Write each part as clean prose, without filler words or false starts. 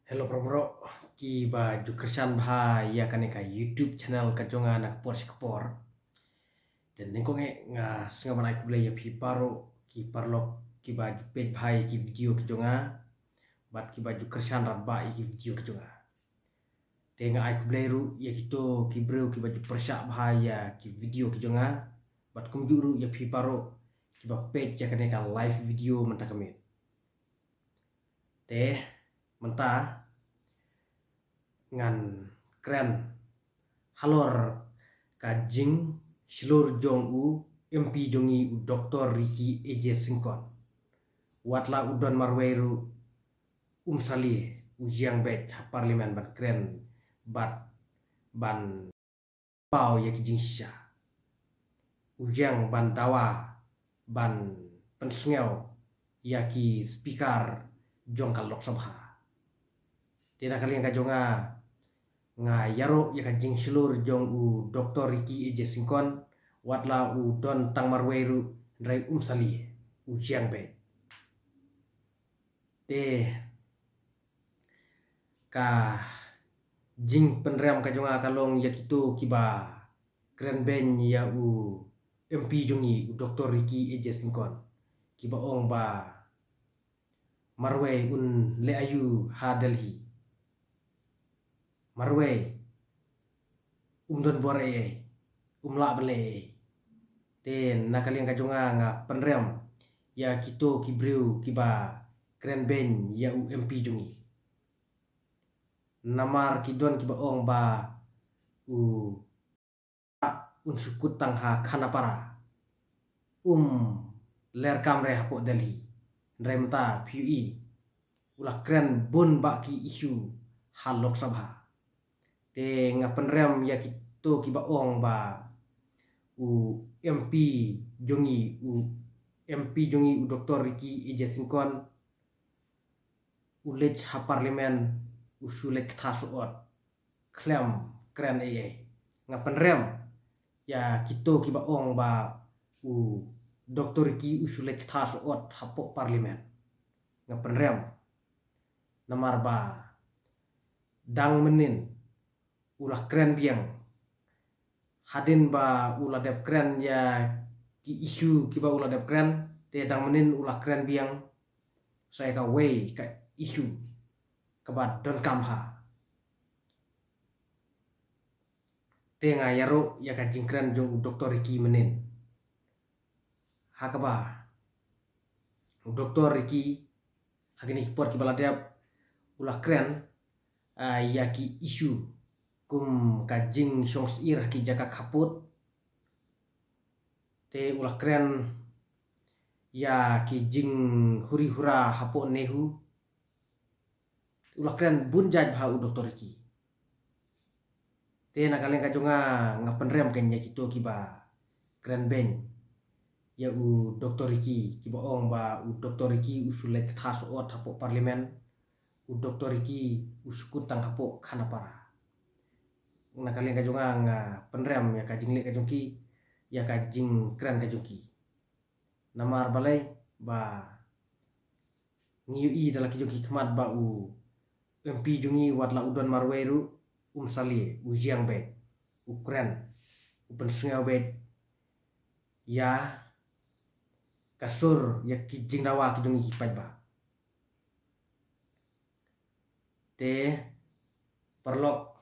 Hello bro, ki baju kersan bahaya kan ka YouTube channel kajonga anak por sekpor. Dan nengko nga senga banai ku ya pi paro ki parlok ki baju page bahaya ki video kajonga bat ki baju kersan rabba ki video kajonga. Tenga ai ku ru ya kito ki bro ki baju persak bahaya ki video kajonga bat kum juru ya pi paro ki ba page ya kan ka live video mentah kami. Teh mentah ngan keren halor kajing silur jong u MP jongi u Dr. Ricky Eje Singkon watla udon marweru salie ujiang bet parlimen ban keren bat ban pau ya kijing sha ujiang ban dawa ban pensngel ya ki speaker jongkal Lok Sabha tidak kali yang kajonga nga yaro ya kajing silur jong u Dr. Ricky Eje Singkon watla u don tang marweru ndrai sali u jiang be te ka jing penrem kajonga kalong ya kitu kiba keren ben ya u MP jongi u Dr. Ricky Eje Singkon kiba ong ba marwe le ayu ha Delhi marwe don bore la bele ten nakaliang kajonga nga penrem ya kito kibriu kiba keren ben ya u MP jongi namar kidon kiba ong ba u sukut tang ha khanapara ler kamre hapo Delhi remta PUI ulah keren bun ba ki isu hal Lok Sabha te nga penrem ya kito kiba ong ba u MP jongi u Dr. Ricky Eje Singkon ulet ha parlimen usulet thasuot klem keren nga penrem ya kito kiba ong ba u Dr. Ricky usulet thasuot hapo parlimen nga penrem namar ba dang menin ulah keren biang hadin ba ulah dep keren ya ki isu kiba ulah dep keren te dang menin ulah keren biang saya ka way ka isu kebat don kamha te nga yaro ya ka jingkren jong Dr. Ricky menin hakaba Dr. Ricky hagini por ki baladep ulah keren ya ki isu kum kajing songs ir ki jaka kaput te ulah keren ya ki jing huri hura hapo nehu ulah keren bunjaj bha u Dr. Ricky te nakaleng kajonga nga penrem kenya kito kiba keren ben ya u Dr. Ricky kiba ong ba u Dr. Ricky usulek thasuot hapo parlimen u Dr. Ricky usukut tang hapo khanapara nakaleng kajonga nga penrem ya kajing le kajongki ya kajing keren kajongki namar balai ba ngiu i dalam kajongki kemat ba u MP jongi watla udon marweru sali ujiang be ukren pensngel be ya kasur ya kijing dawa kijongi hipat ba te perlok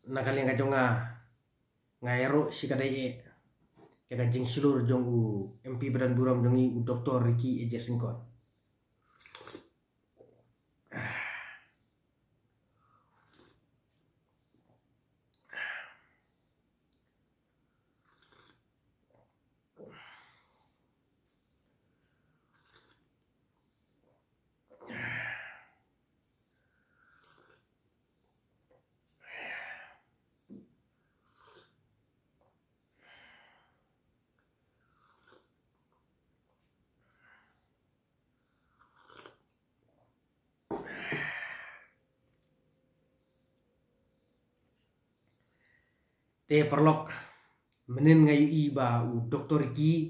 nakaliang kajonga ngayaro sikadai ya kajing silur jong u MP badan buram jongi u Dr. Ricky Eje Singkon te perlok menin ngayu i ba u Dr. Ricky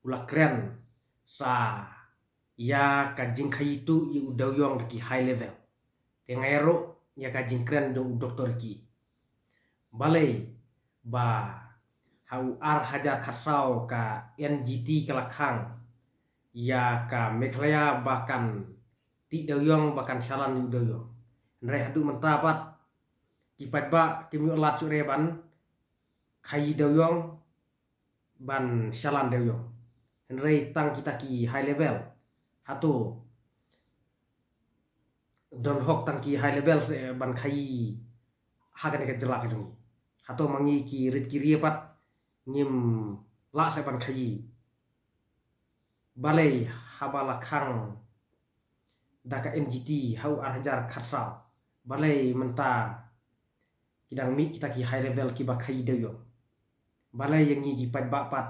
ulah keren sa ya kajing kayitu i udawyong ki high level te ngairo ya kajing kren jong doktor ki balai ba hau ar hajar khatsau ka NGT kalakhang ya ka Meghalaya bahkan ti dawyong bahkan salan udawyong nrai hadu mentapat kipat ba kimi olat sureban khayi dawyong ban salan dawyong nrai tang kita ki high level hatu don hok tang ki high level se ban khayi hagan ka jelak jong hatu mangi ki rit ki riepat ngim la se ban khayi balai habala khang daka NGT hau arhajar khatsau balai menta kidang mi kita ki high level ki ba khayi dawyong balai yang ngi ki pat ba pat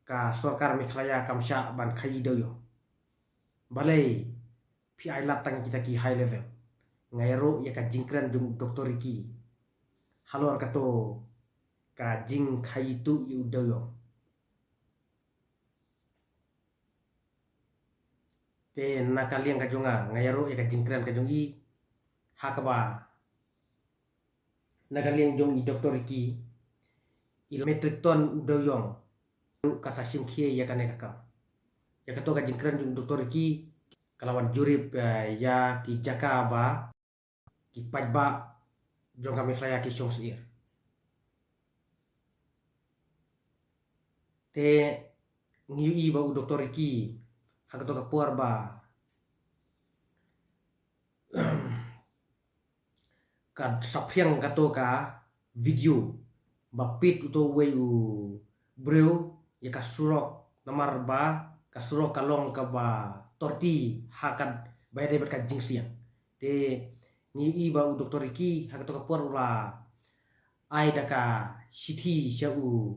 ka Sorkar Meghalaya kamsha ban khayi dawyong balai pi ailat tang kita ki high level ngairo ya ka jingkran jung doktor ki halor kato ka jing khayi tu yu dawyong te nakaliang ka jonga ngairo ya ka jingkran ka jong i hakaba nakaliang jong i doktor ki il metric ton udawyong kata simkhie ya kane kakam ya kato ka jingkran jung doktor ki kalawan jurip ya ki jaka ba ki pajba jong ka Meghalaya ki song sir te ngiu i ba u doktor ki hakato ka puar ba ka saphyang kato ka video bapit uto weu breu ya ka surok namar ba ka surok kalong ka ba torti hakat bayade berkat jingsiang te ni iba u doktor ki hakato ka puar ula ai daka sithi u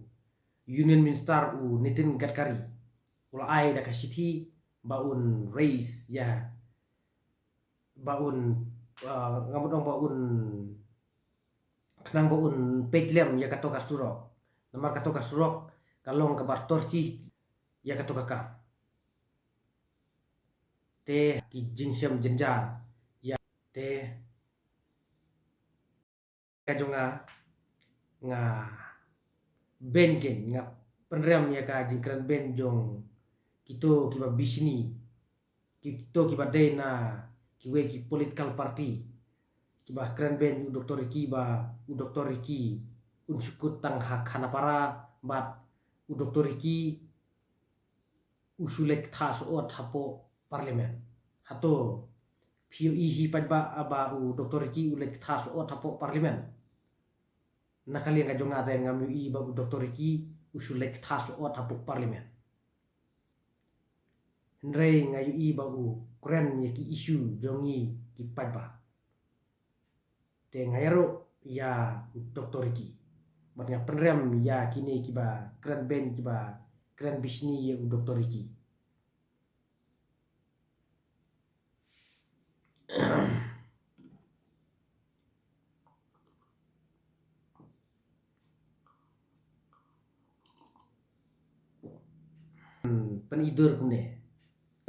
Union Minister u Nitin Gadkari ula ai daka sithi baun race ya baun ngamudong baun kenang baun petlem ya kato ka surok namar kato ka surok kalong ka bartorci ya kato ka te ki jingsem jenjar ya te kajonga nga benken nga penrem ya ka jingkran ben jong kito kiba bisni kito kiba dena kiwe ki political party kiba kran ben u doktor ki ba u doktor ki unsukut tang hak hanapara bat u doktor ki usulek thas ot hapo parlemen hato pio hi pajba aba u doktor ki ulek thas ot hapo parlemen nakali nga jonga ta ngamu i ba u doktor ki usulek thas ot hapo parlemen nrei ngayu i ba u kren ye ki isu jongi ki pajba te ngairo ya u doktor ki matnya penrem ya kini kiba kren ben kiba kren bisni ye u doktor ki penidur kumne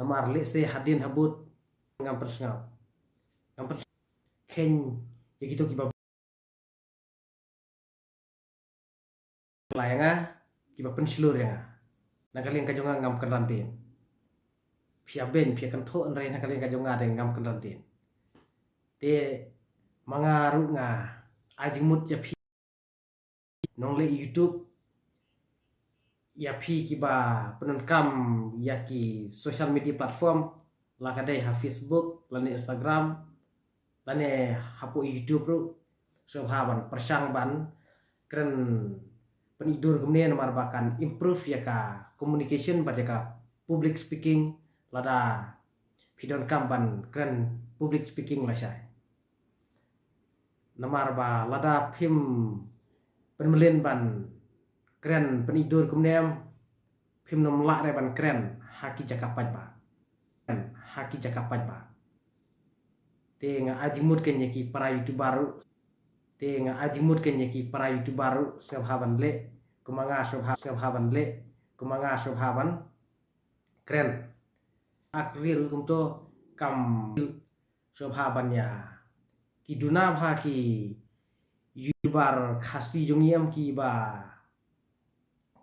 namar le se hadin habut ngam persngau ngam pers ken ya gitu kiba layanga kiba pensilur ya nakalian kajonga ngam kanrantin pia ben pia kan tho nrai nakalian kajonga de ngam kanrantin te mangaru nga ajimut ya pi nongle YouTube ya pi kiba penenkam ya ki social media platform la kadai ha Facebook lane Instagram lane hapo YouTube ru so haban persang ban keren penidur kemudian marbakan improve ya ka communication pada ka public speaking lada pidon kamban keren public speaking lah saya namar ba lada phim penmelin ban keren penidur kemudian phim nomlak re ban keren haki jakapat ba haki jakapat ba te nga ajimut ken yaki para youtuber te nga ajimut ken yaki para youtuber ngabhaban le kumanga ngabhaban le kumanga ngabhaban keren April kumto kam sobhabannya kiduna bha ki yubar khasi jongiam ki ba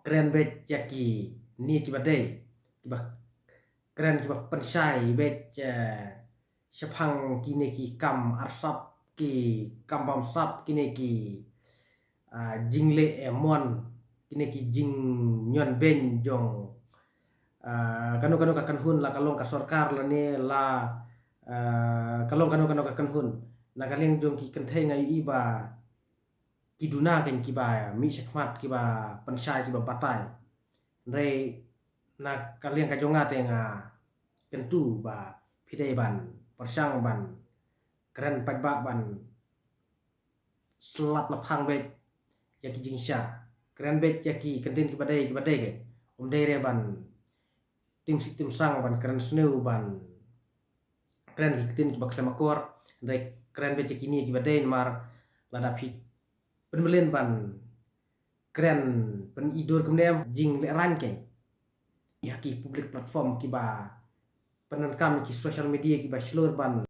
kren bet yaki ni ki badai ki ba kren ki ba pensai bet sepang kini ki kam arsap ki kam bam sap kini ki jingle emon kini ki jing nyon ben jong kanu kakan hun la kalong ka sarkar la ne la kalong kanu kakan hun na kaleng jong ki kenthai ngai iba kiduna ken kiba mi sekmat kiba pensai kiba batai re na kaleng ka jonga tenga kentu ba pidai ban persang ban keren pajba ban selat na phang bet yaki jingsha keren bet yaki kentin kibadai ke dere ban tim sang ban keren sneu ban keren hikitin kiba klemakor re keren bet yaki ni kibadai mar lada phi penmelen ban keren pen idur kemudian jing le ranking yaki public platform kiba penenkam ki social media kiba seluruh ban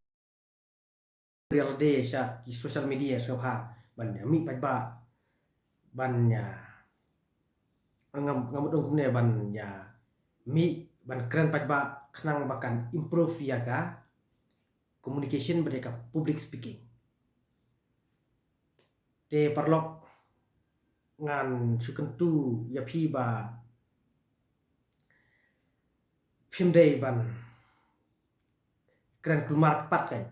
real day sha ki social media sobha ban mi pajba ban ya ngamudong kemudian ban ya mi ban keren pajba kenang bakan improve yaga communication mereka public speaking te parlok ngan sukentu ya phi ba phimdei ban keren keluar kepat kan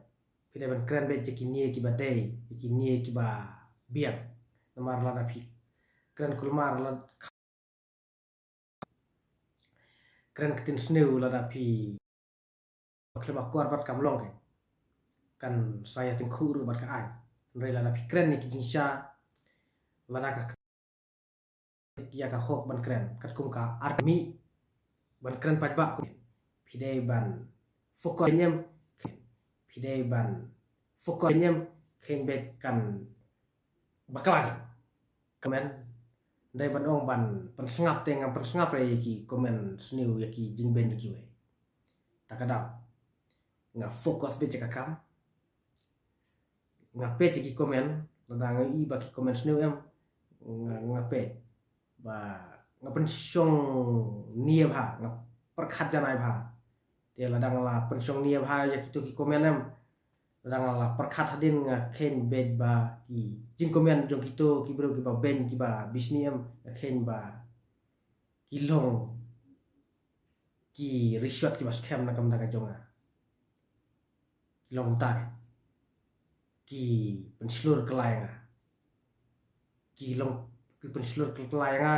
phimdei ban keren bet jekinie ki badai jekinie ki ba biak namar la phi keren keluar la keren ketin sneu la phi klema kuar bat kamlong kan saya tengkuru bat ka ai re la phi keren ni ki jinsha la ka ya ka hok ban keren kat kum ka armi ban keren pajba phidei ban fokoi nyem phidei ban fokoi nyem khen bet kan baklan komen dai ban ong ban pensengap tengam pensengap re ki komen sniu yaki jingben ki we takada nga fokus bet ka kam nga pet ki komen ladang i ba ki komen sniu em nga pet ba nga pensyong nia bha nga perkhat janai bha te ladang la pensyong nia bha yaki to ki komen em ladang la perkhat hadin nga khen bet ba ki jing komen jong kito ki bro ki ba ben ki ba bisni em nga khen ba ki long ki rishwat ki ba scam na kam daga jonga long tar ki penslur kelai nga ki long ki penslur kelai nga